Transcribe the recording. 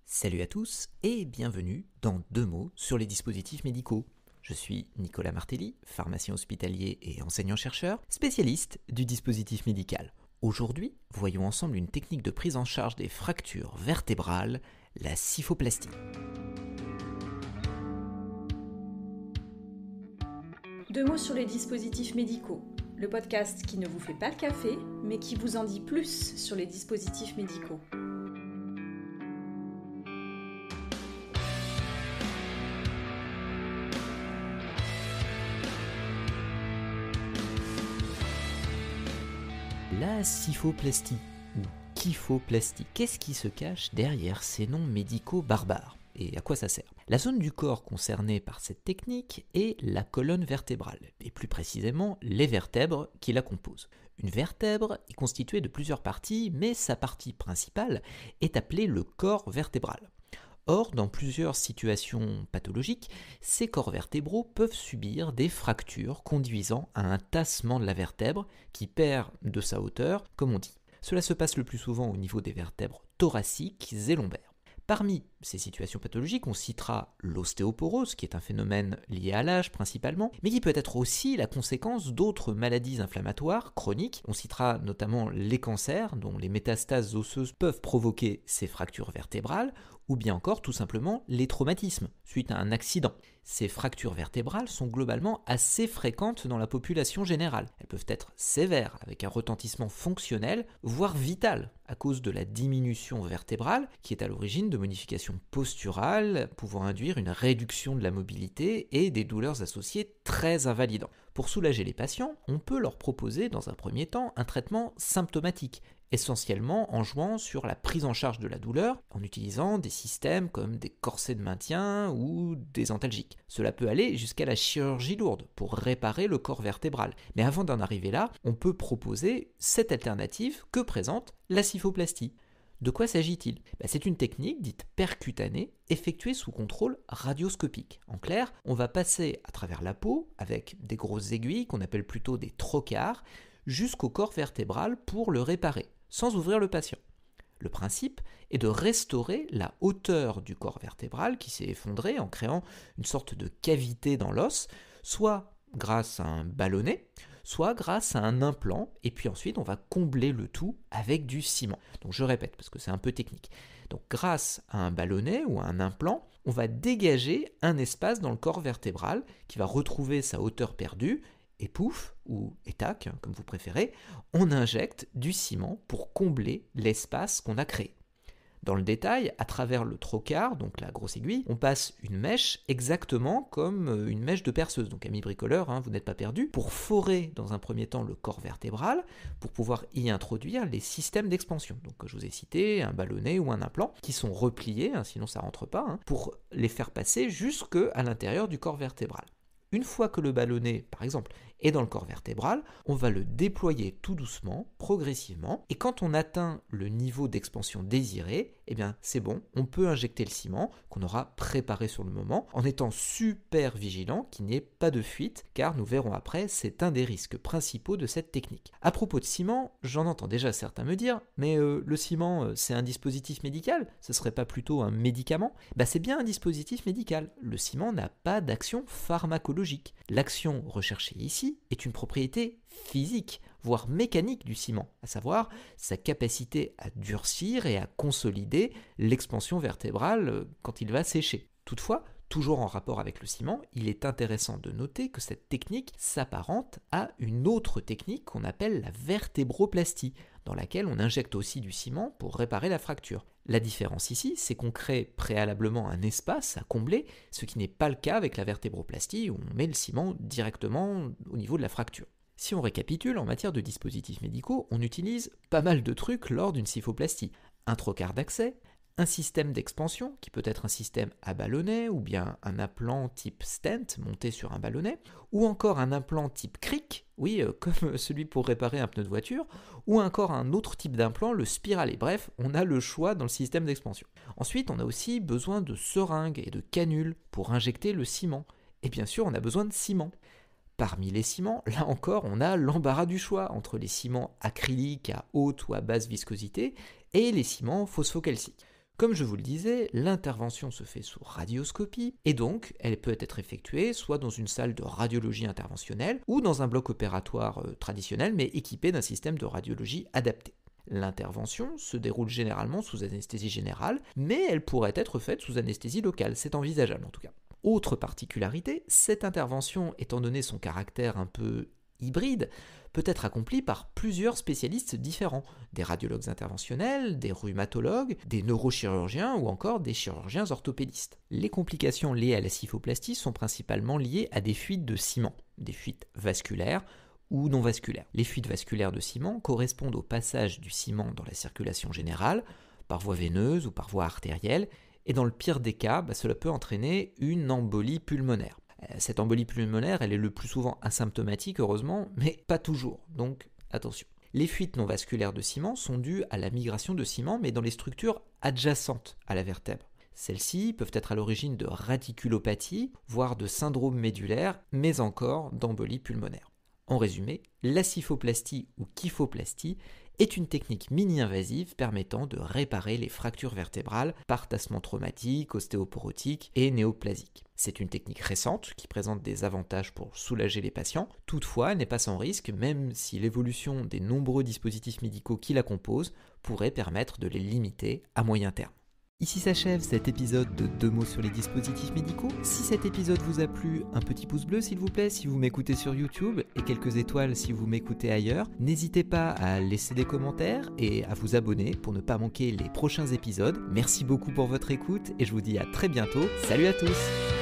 Salut à tous et bienvenue dans 2 mots sur les dispositifs médicaux. Je suis Nicolas Martelly, pharmacien hospitalier et enseignant-chercheur, spécialiste du dispositif médical. Aujourd'hui, voyons ensemble une technique de prise en charge des fractures vertébrales, la kyphoplastie. 2 mots sur les dispositifs médicaux, le podcast qui ne vous fait pas le café, mais qui vous en dit plus sur les dispositifs médicaux. La kyphoplastie ou kyphoplastie, qu'est-ce qui se cache derrière ces noms médicaux barbares et à quoi ça sert? La zone du corps concernée par cette technique est la colonne vertébrale, et plus précisément les vertèbres qui la composent. Une vertèbre est constituée de plusieurs parties, mais sa partie principale est appelée le corps vertébral. Or, dans plusieurs situations pathologiques, ces corps vertébraux peuvent subir des fractures conduisant à un tassement de la vertèbre qui perd de sa hauteur, comme on dit. Cela se passe le plus souvent au niveau des vertèbres thoraciques et lombaires. Parmi ces situations pathologiques, on citera l'ostéoporose, qui est un phénomène lié à l'âge principalement, mais qui peut être aussi la conséquence d'autres maladies inflammatoires chroniques. On citera notamment les cancers, dont les métastases osseuses peuvent provoquer ces fractures vertébrales, ou bien encore tout simplement les traumatismes suite à un accident. Ces fractures vertébrales sont globalement assez fréquentes dans la population générale. Elles peuvent être sévères, avec un retentissement fonctionnel, voire vital, à cause de la diminution vertébrale, qui est à l'origine de modifications posturales, pouvant induire une réduction de la mobilité et des douleurs associées très invalidantes. Pour soulager les patients, on peut leur proposer dans un premier temps un traitement symptomatique, essentiellement en jouant sur la prise en charge de la douleur, en utilisant des systèmes comme des corsets de maintien ou des antalgiques. Cela peut aller jusqu'à la chirurgie lourde pour réparer le corps vertébral. Mais avant d'en arriver là, on peut proposer cette alternative que présente la kyphoplastie. De quoi s'agit-il? C'est une technique dite percutanée, effectuée sous contrôle radioscopique. En clair, on va passer à travers la peau, avec des grosses aiguilles qu'on appelle plutôt des trocars, jusqu'au corps vertébral pour le réparer, sans ouvrir le patient. Le principe est de restaurer la hauteur du corps vertébral qui s'est effondré en créant une sorte de cavité dans l'os, soit grâce à un ballonnet, soit grâce à un implant, et puis ensuite on va combler le tout avec du ciment. Donc je répète parce que c'est un peu technique. Donc grâce à un ballonnet ou à un implant, on va dégager un espace dans le corps vertébral qui va retrouver sa hauteur perdue, et pouf, ou étac, comme vous préférez, on injecte du ciment pour combler l'espace qu'on a créé. Dans le détail, à travers le trocar, donc la grosse aiguille, on passe une mèche exactement comme une mèche de perceuse. Donc amis bricoleurs, vous n'êtes pas perdus, pour forer dans un premier temps le corps vertébral, pour pouvoir y introduire les systèmes d'expansion. Donc je vous ai cité un ballonnet ou un implant, qui sont repliés, sinon ça rentre pas, pour les faire passer jusqu'à l'intérieur du corps vertébral. Une fois que le ballonnet, par exemple, est dans le corps vertébral, on va le déployer tout doucement, progressivement, et quand on atteint le niveau d'expansion désiré, c'est bon, on peut injecter le ciment qu'on aura préparé sur le moment, en étant super vigilant qu'il n'y ait pas de fuite, car nous verrons après, c'est un des risques principaux de cette technique. À propos de ciment, j'en entends déjà certains me dire, mais le ciment, c'est un dispositif médical, ce serait pas plutôt un médicament? C'est bien un dispositif médical, le ciment n'a pas d'action pharmacologique. L'action recherchée ici est une propriété physique, voire mécanique du ciment, à savoir sa capacité à durcir et à consolider l'expansion vertébrale quand il va sécher. Toutefois, toujours en rapport avec le ciment, il est intéressant de noter que cette technique s'apparente à une autre technique qu'on appelle la vertébroplastie, dans laquelle on injecte aussi du ciment pour réparer la fracture. La différence ici, c'est qu'on crée préalablement un espace à combler, ce qui n'est pas le cas avec la vertébroplastie où on met le ciment directement au niveau de la fracture. Si on récapitule, en matière de dispositifs médicaux, on utilise pas mal de trucs lors d'une kyphoplastie. Un trocar d'accès, un système d'expansion, qui peut être un système à ballonnet, ou bien un implant type stent monté sur un ballonnet, ou encore un implant type cric, comme celui pour réparer un pneu de voiture, ou encore un autre type d'implant, le spiralé. Bref, on a le choix dans le système d'expansion. Ensuite, on a aussi besoin de seringues et de canules pour injecter le ciment. Et bien sûr, on a besoin de ciment. Parmi les ciments, là encore, on a l'embarras du choix entre les ciments acryliques à haute ou à basse viscosité et les ciments phosphocalciques. Comme je vous le disais, l'intervention se fait sous radioscopie et donc elle peut être effectuée soit dans une salle de radiologie interventionnelle ou dans un bloc opératoire traditionnel mais équipé d'un système de radiologie adapté. L'intervention se déroule généralement sous anesthésie générale, mais elle pourrait être faite sous anesthésie locale, c'est envisageable en tout cas. Autre particularité, cette intervention, étant donné son caractère un peu hybride, peut être accomplie par plusieurs spécialistes différents, des radiologues interventionnels, des rhumatologues, des neurochirurgiens ou encore des chirurgiens orthopédistes. Les complications liées à la kyphoplastie sont principalement liées à des fuites de ciment, des fuites vasculaires ou non vasculaires. Les fuites vasculaires de ciment correspondent au passage du ciment dans la circulation générale, par voie veineuse ou par voie artérielle, et dans le pire des cas, cela peut entraîner une embolie pulmonaire. Cette embolie pulmonaire, elle est le plus souvent asymptomatique, heureusement, mais pas toujours, donc attention. Les fuites non vasculaires de ciment sont dues à la migration de ciment, mais dans les structures adjacentes à la vertèbre. Celles-ci peuvent être à l'origine de radiculopathie, voire de syndrome médulaire, mais encore d'embolie pulmonaire. En résumé, la kyphoplastie ou kyphoplastie est une technique mini-invasive permettant de réparer les fractures vertébrales par tassement traumatique, ostéoporotique et néoplasique. C'est une technique récente qui présente des avantages pour soulager les patients. Toutefois, elle n'est pas sans risque, même si l'évolution des nombreux dispositifs médicaux qui la composent pourrait permettre de les limiter à moyen terme. Ici s'achève cet épisode de 2 mots sur les dispositifs médicaux. Si cet épisode vous a plu, un petit pouce bleu s'il vous plaît si vous m'écoutez sur YouTube et quelques étoiles si vous m'écoutez ailleurs. N'hésitez pas à laisser des commentaires et à vous abonner pour ne pas manquer les prochains épisodes. Merci beaucoup pour votre écoute et je vous dis à très bientôt. Salut à tous!